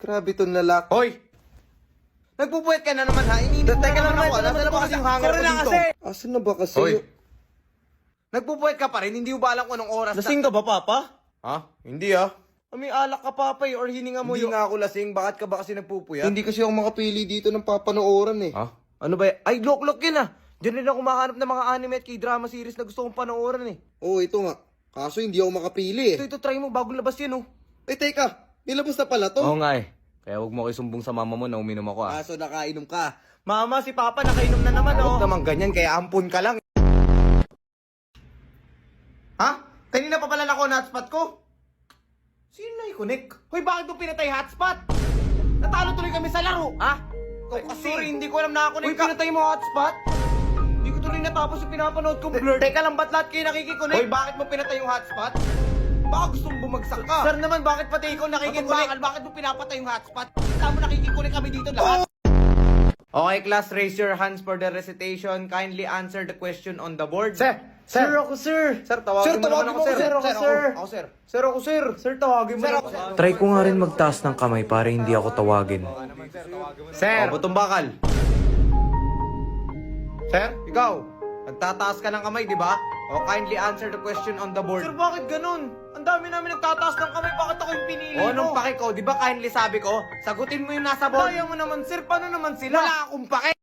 Grabe itong lalaki. Hoy! Nagpupuwet ka na naman ha? Ininit Teka na naman lang, ako. teka Nasaan na ba kasi yung hanger ko Sorry na dito? kasi. Asan na ba kasi? Hoy! Nagpupuwet ka pa rin? Hindi mo ba alam kung anong oras Lasing ka ba, Papa? Ha? Hindi ah. May alak ka, Papa, or hininga mo Hindi yung... nga ako lasing. Bakit ka ba kasi nagpupuyat? Hindi kasi ako makapili dito ng papanooran eh. Ha? Ano ba Ay, look yun ah. Diyan rin ako makahanap ng mga anime at k-drama series na gusto kong panoorin eh. Oo, ito nga. Kaso hindi ako makapili eh. Ito, try mo. Bagong labas yun oh. Eh, teka. Nilabas na pala to. Oo nga eh. Kaya huwag mo ko isumbong sa mama mo na uminom ako ah. Kaso nakainom ka. Mama, si Papa nakainom na naman, Huwag oh. naman ganyan, kaya ampun ka lang. Ha? Kanina pa pala ako na hotspot ko? Sino na i-connect? Hoy, bakit mo pinatay hotspot? Natalo tuloy kami sa laro. Ha? Ikaw kasi. Sorry, hindi ko alam na ako. Hoy, pinatay mo hotspot? Hindi ko tuloy natapos yung pinapanood kong blur. Teka lang, ba't lahat kayo nakikiconnect? Hoy, bakit mo pinatay yung hotspot? Baka gusto mong bumagsak ka. Sir naman, bakit pati ikaw nakikiconnect? Bakit mo pinapatay yung hotspot? Tama nakikiconnect kami dito lahat. Okay, class, raise your hands for the recitation. Kindly answer the question on the board. Sir, Ako, sir. Sir, tawagin mo naman ako, sir. Ako, sir. Sir, tawagin mo naman ako. Try ko nga rin magtaas ng kamay para hindi ako tawagin. Sir, butong bakal. Sir, ikaw. Nagtataas ka ng kamay, di ba? O kindly answer the question on the board. Sir, bakit ganun? Ang dami namin nagtataas ng kamay, bakit ako yung pinili O, mo? anong pake ko? Di ba kindly sabi ko? Sagutin mo yung nasa board. Kaya mo naman, sir. Paano naman sila? Wala akong pake.